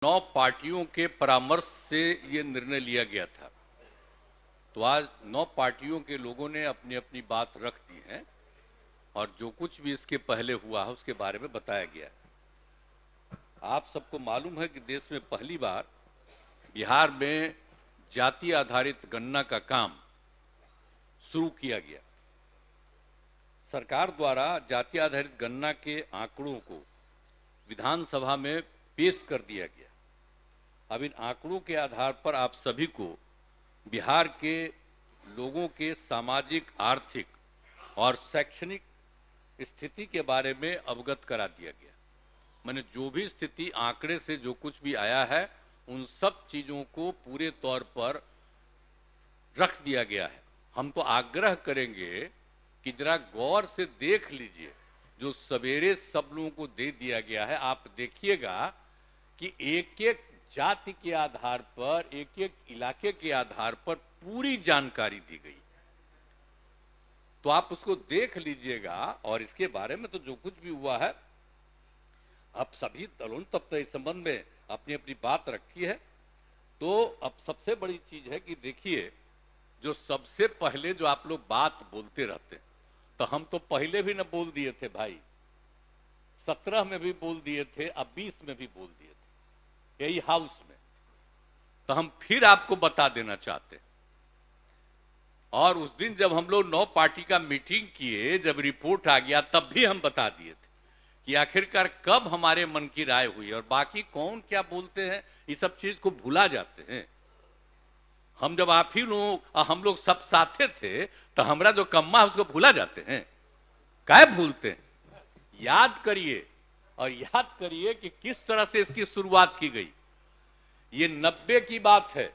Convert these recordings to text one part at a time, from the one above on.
9 पार्टियों के परामर्श से ये निर्णय लिया गया था। तो आज 9 पार्टियों के लोगों ने अपनी अपनी बात रख दी है और जो कुछ भी इसके पहले हुआ है उसके बारे में बताया गया है। आप सबको मालूम है कि देश में पहली बार बिहार में जाति आधारित गणना का काम शुरू किया गया। सरकार द्वारा जाति आधारित गणना के आंकड़ों को विधानसभा में पेश कर दिया गया। अब इन आंकड़ों के आधार पर आप सभी को बिहार के लोगों के सामाजिक, आर्थिक और शैक्षणिक स्थिति के बारे में अवगत करा दिया गया। मैंने जो भी स्थिति आंकड़े से जो कुछ भी आया है उन सब चीजों को पूरे तौर पर रख दिया गया है। हम तो आग्रह करेंगे कि जरा गौर से देख लीजिए, जो सवेरे सब लोगों को दे दिया गया है, आप देखिएगा कि एक एक जाति के आधार पर, एक एक इलाके के आधार पर पूरी जानकारी दी गई। तो आप उसको देख लीजिएगा और इसके बारे में तो जो कुछ भी हुआ है, अब सभी दलों तब तो इस संबंध में अपनी अपनी बात रखी है। तो अब सबसे बड़ी चीज है कि देखिए, जो सबसे पहले जो आप लोग बात बोलते रहते हैं, तो हम तो पहले भी न बोल दिए थे भाई, 17 में भी बोल दिए थे, अब 20 में भी बोल दिए थे यही हाउस में। तो हम फिर आपको बता देना चाहते हैं। और उस दिन जब हम लोग 9 पार्टी का मीटिंग किए, जब रिपोर्ट आ गया तब भी हम बता दिए थे कि आखिरकार कब हमारे मन की राय हुई और बाकी कौन क्या बोलते हैं, ये सब चीज को भुला जाते हैं। हम जब आप ही लोग हम लोग सब साथे थे तो हमारा जो कम्मा है उसको भूला जाते हैं, काय भूलते हैं। याद करिए और याद करिए कि किस तरह से इसकी शुरुआत की गई। ये 90 की बात है,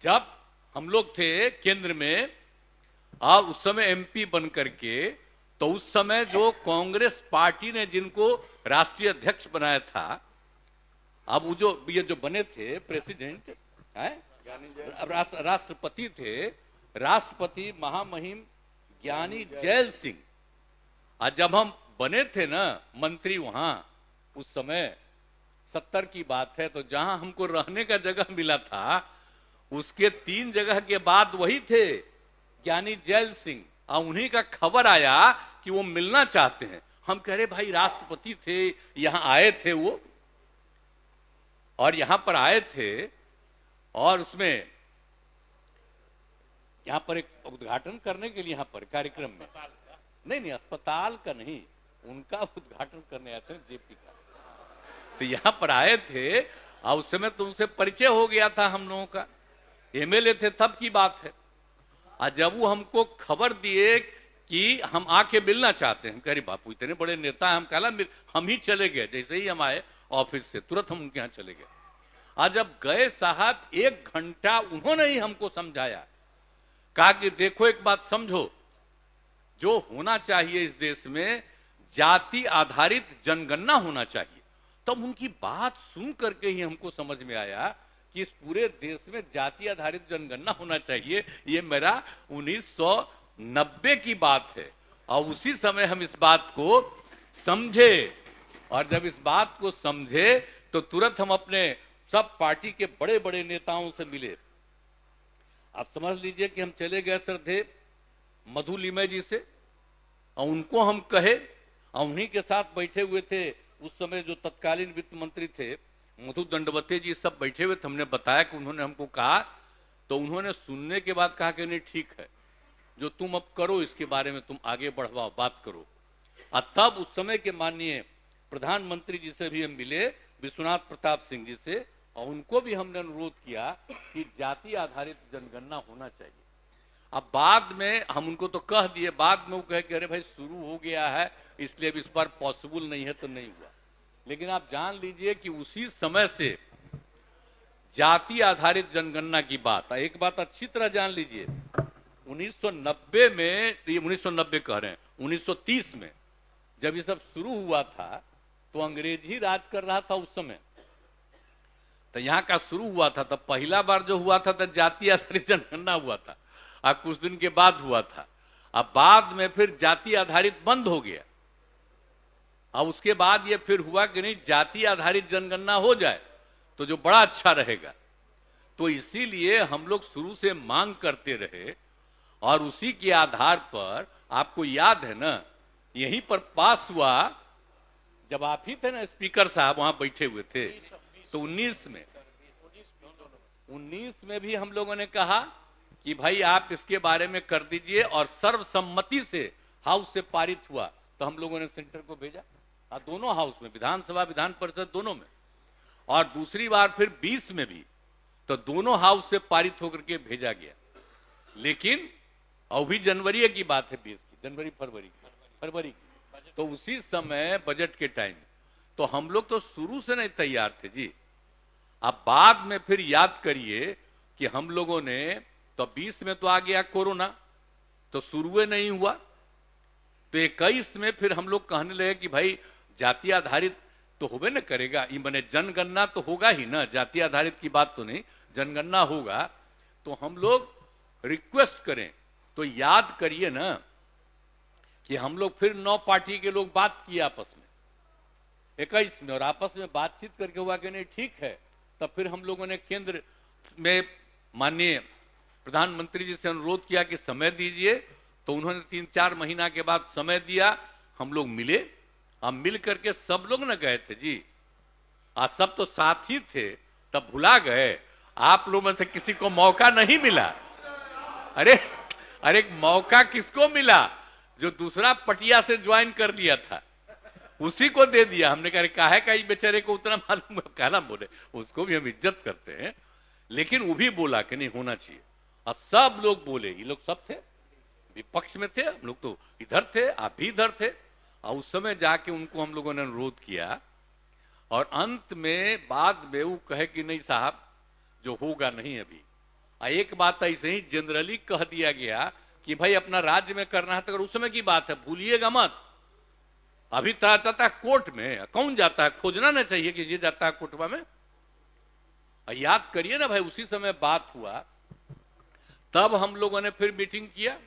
जब हम लोग थे केंद्र में और उस समय एमपी बन करके, तो उस समय जो कांग्रेस पार्टी ने जिनको राष्ट्रीय अध्यक्ष बनाया था, अब वो ये जो बने थे प्रेसिडेंट है, राष्ट्रपति थे, राष्ट्रपति महामहिम ज्ञानी जैल सिंह। आज जब हम बने थे ना मंत्री वहां, उस समय 70 की बात है, तो जहां हमको रहने का जगह मिला था उसके 3 जगह के बाद वही थे ज्ञानी जैल सिंह। और उन्हीं का खबर आया कि वो मिलना चाहते हैं। हम कह रहे भाई राष्ट्रपति थे, यहां आए थे वो, और यहां पर आए थे और उसमें यहां पर एक उद्घाटन करने के लिए यहां पर कार्यक्रम में, नहीं अस्पताल का नहीं, उनका उद्घाटन करने आए थे जेपी का। तो यहां पर आए थे और उस समय तो उनसे परिचय हो गया था हम लोगों का, एमएलए थे तब की बात है। और जब वो हमको खबर दिए कि हम आके मिलना चाहते हैं, हम कह रहे बापू इतने बड़े नेता हैं, हम कहला हम ही चले गए। जैसे ही हम आए ऑफिस से तुरंत हम उनके यहां चले गए। आज जब गए साहब 1 घंटा उन्होंने ही हमको समझाया, कहा कि देखो एक बात समझो, जो होना चाहिए इस देश में जाति आधारित जनगणना होना चाहिए। तब उनकी बात सुन करके ही हमको समझ में आया कि इस पूरे देश में जाति आधारित जनगणना होना चाहिए। ये मेरा 1990 की बात है और उसी समय हम इस बात को समझे। और जब इस बात को समझे तो तुरंत हम अपने सब पार्टी के बड़े बड़े नेताओं से मिले। आप समझ लीजिए कि हम चले गए श्रद्धेय मधु लिमय जी से, और उनको हम कहे, और उन्हीं के साथ बैठे हुए थे उस समय जो तत्कालीन वित्त मंत्री थे मधु दंडवते जी, सब बैठे हुए थे। हमने बताया कि उन्होंने हमको कहा, तो उन्होंने सुनने के बाद कहा कि नहीं ठीक है, जो तुम अब करो इसके बारे में तुम आगे बढ़वाओ, बात करो। और तब उस समय के माननीय प्रधानमंत्री जी से भी हम मिले, विश्वनाथ प्रताप सिंह जी से, और उनको भी हमने अनुरोध किया कि जाति आधारित जनगणना होना चाहिए। अब बाद में हम उनको तो कह दिए, बाद में वो कहे कि अरे भाई शुरू हो गया है इसलिए अब इस बार पॉसिबल नहीं है, तो नहीं हुआ। लेकिन आप जान लीजिए कि उसी समय से जाति आधारित जनगणना की बात, एक बात अच्छी तरह जान लीजिए, 1990 में, 1990 कह रहे हैं, 1930 में जब ये सब शुरू हुआ था तो अंग्रेज ही राज कर रहा था उस समय। तो यहाँ का शुरू हुआ था, तब पहला बार जो हुआ था तो जाति आधारित जनगणना हुआ था, और कुछ दिन के बाद हुआ था। अब बाद में फिर जाति आधारित बंद हो गया। अब उसके बाद ये फिर हुआ कि नहीं, जाति आधारित जनगणना हो जाए तो जो बड़ा अच्छा रहेगा। तो इसीलिए हम लोग शुरू से मांग करते रहे और उसी के आधार पर आपको याद है ना, यहीं पर पास हुआ जब आप ही थे ना स्पीकर साहब, वहां बैठे हुए थे। तो 19 में भी हम लोगों ने कहा कि भाई आप इसके बारे में कर दीजिए, और सर्वसम्मति से हाउस से पारित हुआ। तो हम लोगों ने सेंटर को भेजा, दोनों हाउस में, विधानसभा विधान परिषद दोनों में। और दूसरी बार फिर 20 में भी, तो दोनों हाउस से पारित होकर के भेजा गया। लेकिन अभी जनवरी की बात है, 20 की, जनवरी फरवरी की, तो उसी समय बजट के टाइम, तो हम लोग तो शुरू से नहीं तैयार थे जी। अब बाद में फिर याद करिए कि हम लोगों ने, तो 20 में तो आ गया कोरोना, तो शुरू नहीं हुआ। तो 21 में फिर हम लोग कहने लगे कि भाई जाति आधारित तो होबे न करेगा, ये मैंने जनगणना तो होगा ही ना, जाति आधारित की बात तो नहीं, जनगणना होगा। तो हम लोग रिक्वेस्ट करें, तो याद करिए ना कि हम लोग फिर 9 पार्टी के लोग बात किए आपस में 21 में, और आपस में बातचीत करके हुआ कि नहीं ठीक है। तब फिर हम लोगों ने केंद्र में माननीय प्रधानमंत्री जी से अनुरोध किया कि समय दीजिए। तो उन्होंने 3-4 महीना के बाद समय दिया, हम लोग मिले, हम मिल करके सब लोग न गए थे जी। आज सब तो साथ ही थे, तब भुला गए, आप लोगों में से किसी को मौका नहीं मिला। अरे अरे मौका किसको मिला? जो दूसरा पटिया से ज्वाइन कर लिया था उसी को दे दिया। हमने कहा काहे का बेचारे को उतना मालूम, कहना बोले, उसको भी हम इज्जत करते हैं, लेकिन वो भी बोला कि नहीं होना चाहिए। और सब लोग बोले, ये लोग सब थे विपक्ष में थे, हम लोग तो इधर थे, आप भी इधर थे। और उस समय जाके उनको हम लोगों ने अनुरोध किया, और अंत में बाद में वो कहे कि नहीं साहब जो होगा नहीं अभी। एक बात ऐसे ही जनरली कह दिया गया कि भाई अपना राज्य में करना है, तो अगर उस समय की बात है भूलिएगा मत। अभी तो जाता है कोर्ट में, कौन जाता है, खोजना ना चाहिए कि ये जाता है कोर्टवा में। याद करिए ना भाई, उसी समय बात हुआ, तब हम लोगों ने फिर मीटिंग किया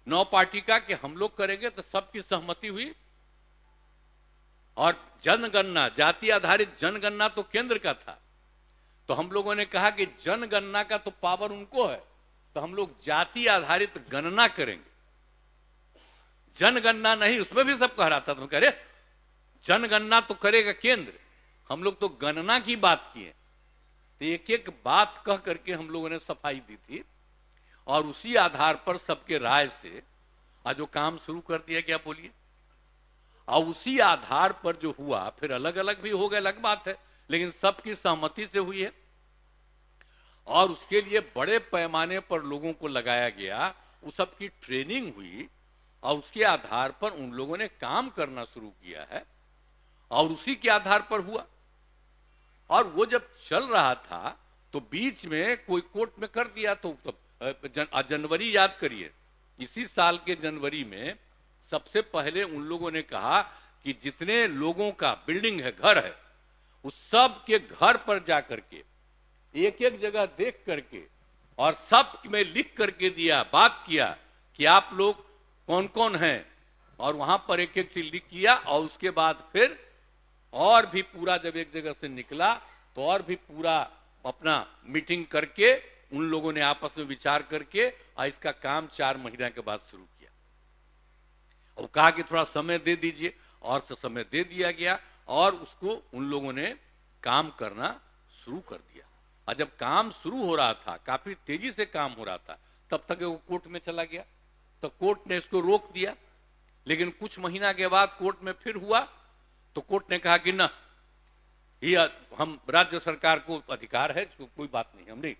9 पार्टी का कि हम लोग करेंगे। तो सबकी सहमति हुई, और जनगणना, जाति आधारित जनगणना तो केंद्र का था। तो हम लोगों ने कहा कि जनगणना का तो पावर उनको है, तो हम लोग जाति आधारित गणना करेंगे, जनगणना नहीं। उसमें भी सब कह रहा था, तो कह रहे जनगणना तो करेगा केंद्र, हम लोग तो गणना की बात किए। तो एक एक बात कह करके हम लोगों ने सफाई दी थी, और उसी आधार पर सबके राय से आज जो काम शुरू कर दिया गया, बोलिए। और उसी आधार पर जो हुआ, फिर अलग अलग भी हो गए, अलग बात है, लेकिन सबकी सहमति से हुई है। और उसके लिए बड़े पैमाने पर लोगों को लगाया गया, उस सबकी ट्रेनिंग हुई, और उसके आधार पर उन लोगों ने काम करना शुरू किया है, और उसी के आधार पर हुआ। और वो जब चल रहा था तो बीच में कोई कोर्ट में कर दिया, तो जनवरी याद करिए, इसी साल के जनवरी में सबसे पहले उन लोगों ने कहा कि जितने लोगों का बिल्डिंग है, घर है, उस सब के घर पर जाकर के एक एक जगह देख करके और सब में लिख करके दिया, बात किया कि आप लोग कौन कौन हैं, और वहां पर एक एक चीज लिख किया। और उसके बाद फिर और भी पूरा जब एक जगह से निकला, तो और भी पूरा अपना मीटिंग करके उन लोगों ने आपस में विचार करके और इसका काम 4 महीना के बाद शुरू किया। और कहा कि थोड़ा समय दे दीजिए, और समय दे दिया गया, और उसको उन लोगों ने काम करना शुरू कर दिया। और जब काम शुरू हो रहा था, काफी तेजी से काम हो रहा था, तब तक वो कोर्ट में चला गया। तो कोर्ट ने इसको रोक दिया, लेकिन कुछ महीना के बाद कोर्ट में फिर हुआ, तो कोर्ट ने कहा कि ना, ये हम राज्य सरकार को अधिकार है, कोई बात नहीं, हम नहीं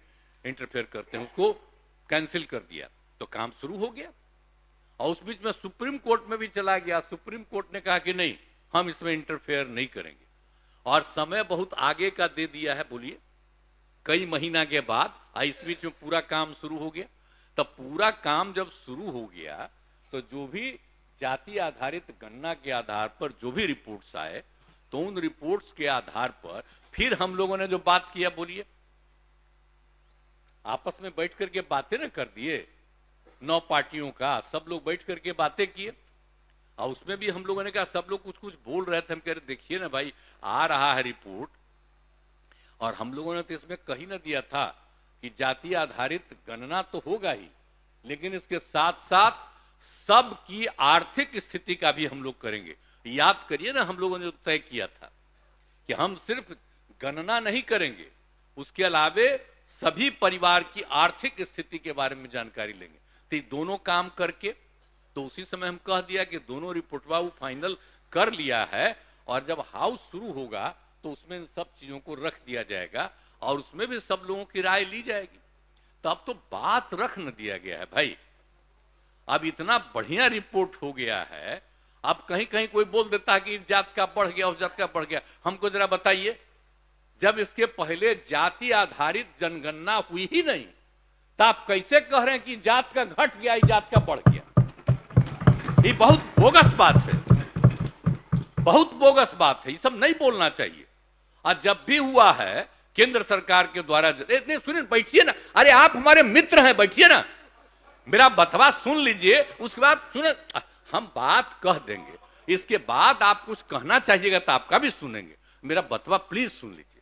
इंटरफेयर करते हैं, उसको कैंसिल कर दिया। तो काम शुरू हो गया। और उस बीच में सुप्रीम कोर्ट में भी चला गया, सुप्रीम कोर्ट ने कहा कि नहीं, हम इसमें इंटरफेयर नहीं करेंगे, और समय बहुत आगे का दे दिया है, बोलिए कई महीना के बाद। इस बीच में पूरा काम शुरू हो गया। तब पूरा काम जब शुरू हो गया, तो जो भी जाति आधारित गणना के आधार पर जो भी रिपोर्ट्स आए, तो उन रिपोर्ट्स के आधार पर फिर हम लोगों ने जो बात किया, बोलिए आपस में बैठ करके बातें न कर दिए, 9 पार्टियों का सब लोग बैठ करके बातें किए। और उसमें भी हम लोगों ने कहा, सब लोग कुछ कुछ बोल रहे थे, हम कह रहे देखिए ना भाई, आ रहा है रिपोर्ट, और हम लोगों ने तो इसमें कही ना दिया था कि जाति आधारित गणना तो होगा ही, लेकिन इसके साथ साथ सबकी आर्थिक स्थिति का भी हम लोग करेंगे। याद करिए ना, हम लोगों ने तय किया था कि हम सिर्फ गणना नहीं करेंगे, उसके अलावे सभी परिवार की आर्थिक स्थिति के बारे में जानकारी लेंगे। तो ये दोनों काम करके, तो उसी समय हम कह दिया कि दोनों रिपोर्टवा वो फाइनल कर लिया है, और जब हाउस शुरू होगा तो उसमें इन सब चीजों को रख दिया जाएगा और उसमें भी सब लोगों की राय ली जाएगी। तो अब तो बात रख न दिया गया है भाई, अब इतना बढ़िया रिपोर्ट हो गया है। अब कहीं कहीं कोई बोल देता है कि इस जात का बढ़ गया, उस जात का बढ़ गया। हमको जरा बताइए, जब इसके पहले जाति आधारित जनगणना हुई ही नहीं, तो आप कैसे कह रहे हैं कि जात का घट गया, जात का बढ़ गया? ये बहुत बोगस बात है, बहुत बोगस बात है, ये सब नहीं बोलना चाहिए। और जब भी हुआ है केंद्र सरकार के द्वारा, सुनिए, बैठिए ना, अरे आप हमारे मित्र हैं, बैठिए ना, मेरा बतवा सुन लीजिए, उसके बाद सुने, हम बात कह देंगे, इसके बाद आप कुछ कहना चाहिएगा तो आपका भी सुनेंगे। मेरा बतवा प्लीज सुन लीजिए।